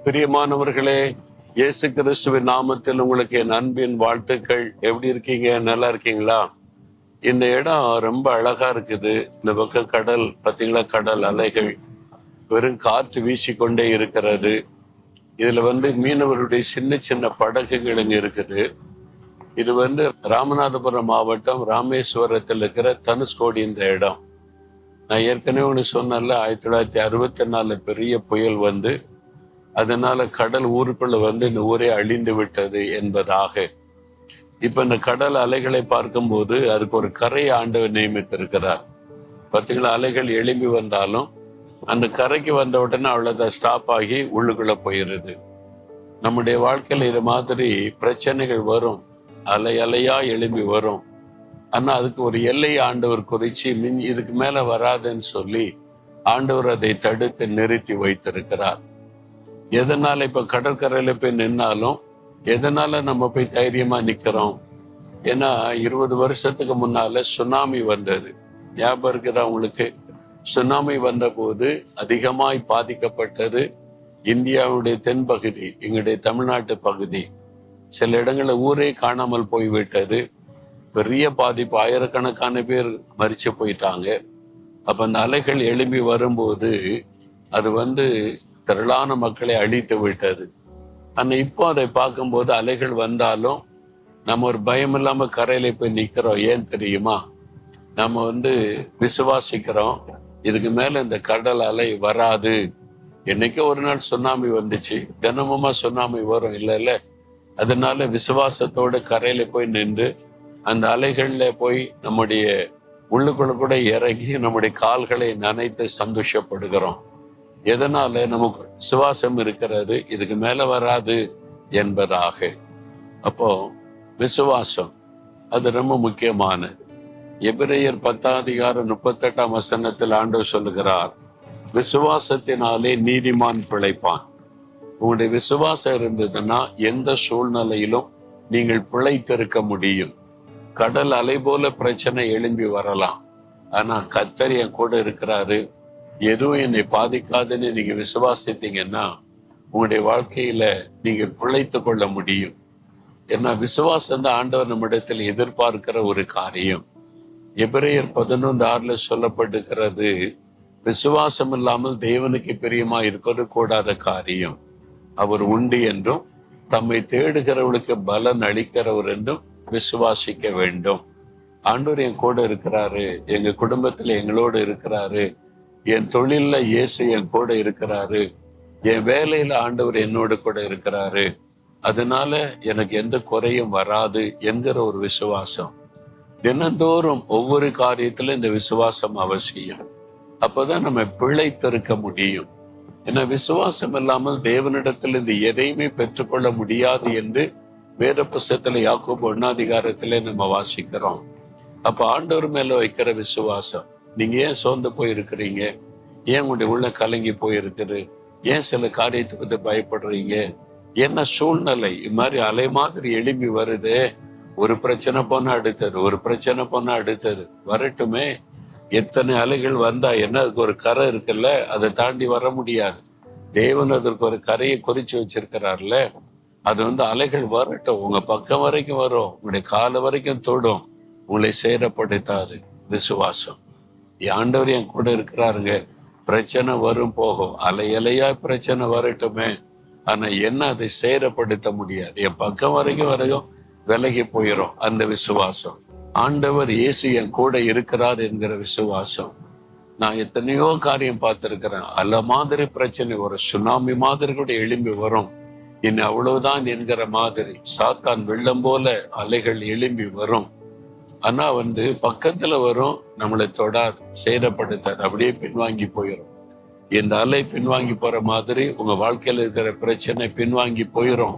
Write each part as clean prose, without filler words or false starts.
பிரியமானவர்களே, இயேசு கிறிஸ்துவின் நாமத்தில் உங்களுக்கு என் அன்பின் வாழ்த்துக்கள். எப்படி இருக்கீங்க? நல்லா இருக்கீங்களா? இந்த இடம் ரொம்ப அழகா இருக்குது. இந்த பக்கம் கடல் பார்த்தீங்களா, கடல் அலைகள், வெறும் காற்று வீசிக்கொண்டே இருக்கிறது. இதுல மீனவருடைய சின்ன சின்ன படகுகள் இங்க இருக்குது. இது ராமநாதபுரம் மாவட்டம் ராமேஸ்வரத்தில் இருக்கிற தனுஷ்கோடி இந்த இடம். நான் ஏற்கனவே ஒன்று சொன்னேன்ல, 1964 பெரிய புயல் அதனால கடல் ஊருக்குள்ள இந்த ஊரே அழிந்து விட்டது என்பதாக. இப்ப இந்த கடல் அலைகளை பார்க்கும்போது அதுக்கு ஒரு கரை ஆண்டவர் நியமித்திருக்கிறார். பார்த்தீங்களா, அலைகள் எழும்பி வந்தாலும் அந்த கரைக்கு வந்த உடனே அவ்வளவுதான், ஸ்டாப் ஆகி உள்ளுக்குள்ள போயிருது. நம்முடைய வாழ்க்கையில இது மாதிரி பிரச்சனைகள் வரும், அலை அலையா எழும்பி வரும். ஆனா அதுக்கு ஒரு எல்லை ஆண்டவர் குறிச்சு இதுக்கு மேல வராதுன்னு சொல்லி ஆண்டவர் அதை தடுத்து நிறுத்தி வைத்திருக்கிறார். எதனால இப்ப கடற்கரையில போய் நின்னாலும் எதனால நம்ம போய் தைரியமா நிக்கிறோம்? ஏன்னா 20 வருஷத்துக்கு முன்னால சுனாமி வந்தது. ஞாபகம் இருக்குதா உங்களுக்கு? சுனாமி வந்த போது அதிகமாய் பாதிக்கப்பட்டது இந்தியாவுடைய தென்பகுதி, எங்களுடைய தமிழ்நாட்டு பகுதி. சில இடங்கள்ல ஊரே காணாமல் போய்விட்டது. பெரிய பாதிப்பு, ஆயிரக்கணக்கான பேர் மரிச்சு போயிட்டாங்க. அப்ப அந்த அலைகள் எழும்பி வரும்போது அது திரளான மக்களை அழித்து விட்டது. ஆனா இப்போ அதை பார்க்கும்போது அலைகள் வந்தாலும் நம்ம ஒரு பயம் இல்லாம கரையில போய் நிக்கிறோம். ஏன் தெரியுமா? நம்ம விசுவாசிக்கிறோம், இதுக்கு மேல இந்த கடல் அலை வராது. என்னைக்கோ ஒரு நாள் சுனாமி வந்துச்சு, தினமுமா சுனாமி வரும் இல்ல. அதனால விசுவாசத்தோட கரையில போய் நின்று அந்த அலைகள்ல போய் நம்முடைய உள்ளுக்குள்ள கூட இறங்கி நம்முடைய கால்களை நனைத்து சந்தோஷப்படுகிறோம். எதனால? நமக்கு விசுவாசம் இருக்கிறது, இதுக்கு மேல வராது என்பதாக. அப்போ விசுவாசம் அது ரொம்ப முக்கியமானது. எபிரேயர் 10:38 ஆண்டவர் சொல்லுகிறார், விசுவாசத்தினாலே நீதிமான் பிழைப்பான். உங்களுடைய விசுவாசம் இருந்ததுன்னா எந்த சூழ்நிலையிலும் நீங்கள் பிழைத்திருக்க முடியும். கடல் அலை போல பிரச்சனை எழும்பி வரலாம், ஆனா கர்த்தர் என் கூட இருக்கிறாரு, எதுவும் என்னை பாதிக்காதுன்னு நீங்க விசுவாசித்தீங்கன்னா உங்களுடைய வாழ்க்கையில நீங்க பிழைத்து கொள்ள முடியும். ஏன்னா விசுவாசம் தான் ஆண்டவர் நம்மிடத்தில் எதிர்பார்க்கிற ஒரு காரியம். எபிரேயர் 11:6 சொல்லப்பட்டிருக்கிறது, விசுவாசம் இல்லாமல் தேவனுக்கு பிரியமா இருக்கிறது கூடாத காரியம். அவர் உண்டு என்றும் தம்மை தேடுகிறவர்களுக்கு பலன் அளிக்கிறவர் என்றும் விசுவாசிக்க வேண்டும். ஆண்டவர் என் கூட இருக்கிறாரு, எங்க குடும்பத்துல எங்களோடு இருக்கிறாரு, என் தொழில்ல இயேசு என் கூட இருக்கிறாரு, என் வேலையில ஆண்டவர் என்னோடு கூட இருக்கிறாரு, அதனால எனக்கு எந்த குறையும் வராது என்கிற ஒரு விசுவாசம். தினந்தோறும் ஒவ்வொரு காரியத்திலும் இந்த விசுவாசம் அவசியம். அப்பதான் நம்ம பிழைத்திருக்க முடியும். ஏன்னா விசுவாசம் இல்லாமல் தேவனிடத்தில் இந்த எதையுமே பெற்றுக்கொள்ள முடியாது என்று வேத புஸ்தகத்துல யாக்கோபு 1 நம்ம வாசிக்கிறோம். அப்ப ஆண்டவர் மேல வைக்கிற விசுவாசம். நீங்க ஏன் சோர்ந்து போயிருக்கிறீங்க? ஏன் உங்களுடைய உள்ள கலங்கி போயிருக்குது? ஏன் சில காரியத்துக்கு பயப்படுறீங்க? என்ன சூழ்நிலை இது மாதிரி அலை மாதிரி எழும்பி வருது? ஒரு பிரச்சனை போனா அடுத்தது, ஒரு பிரச்சனை போனா அடுத்தது. வரட்டுமே, எத்தனை அலைகள் வந்தா என்ன? அதுக்கு ஒரு கரை இருக்குல்ல, அதை தாண்டி வர முடியாது. தேவன் அதற்கு ஒரு கரையை குறிச்சு வச்சிருக்கிறார்ல. அது அலைகள் வரட்டும், உங்க பக்கம் வரைக்கும் வரும், உங்களுடைய கால வரைக்கும் தொடும், உங்களை சேரப்படுத்தாது. விசுவாசம். ஆண்டவர் என் கூட இருக்கிறாருங்க. பிரச்சனை வரும் போகும், அலை அலையா பிரச்சனை வரட்டுமே, ஆனா என்ன அதை சேரப்படுத்த முடியாது. என் பக்கம் வரைக்கும் விலகி போயிடும் அந்த விசுவாசம். ஆண்டவர் இயேசு என் கூட இருக்கிறார் என்கிற விசுவாசம். நான் எத்தனையோ காரியம் பார்த்திருக்கிறேன். அலை மாதிரி பிரச்சனை வரும், சுனாமி மாதிரி கூட எழும்பி வரும். இன்னும் அவ்வளவுதான் என்கிற மாதிரி சாத்தான் வெள்ளம் போல அலைகள் எழும்பி வரும். ஆனா பக்கத்துல வரும், நம்மளை தொடாது, சேதப்படுத்தாது, அப்படியே பின்வாங்கி போயிடும். இந்த அலை பின்வாங்கி போற மாதிரி உங்க வாழ்க்கையில இருக்கிற பிரச்சனை பின்வாங்கி போயிடும்.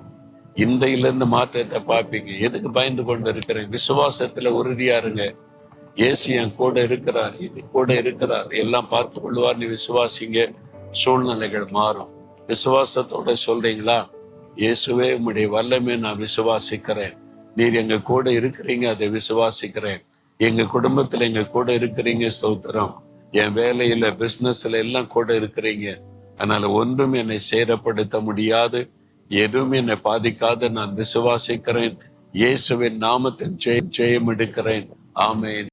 இருந்து மாற்றத்தை பார்ப்பீங்க. எதுக்கு பயந்து கொண்டு இருக்கிறேன்? விசுவாசத்துல உறுதியா இருங்க. இயேசு என் கூட இருக்கிறார், இது கூட இருக்கிறார், எல்லாம் பார்த்து கொள்வார்னு விசுவாசிங்க. சூழ்நிலைகள் மாறும். விசுவாசத்தோட சொல்றீங்களா, இயேசுவே உம்முடைய வல்லமை நான் விசுவாசிக்கிறேன், நீர் எங்க கூட இருக்கிறீங்க, அதை விசுவாசிக்கிறேன், எங்க குடும்பத்துல எங்க கூட இருக்கிறீங்க, ஸ்தோத்திரம், என் வேலையில பிசினஸ்ல எல்லாம் கூட இருக்கிறீங்க, அதனால ஒன்றும் என்னை சேதப்படுத்த முடியாது, எதுவும் என்னை பாதிக்காத நான் விசுவாசிக்கிறேன். இயேசுவின் நாமத்தில் ஜெயம் எடுக்கிறேன். ஆமென்.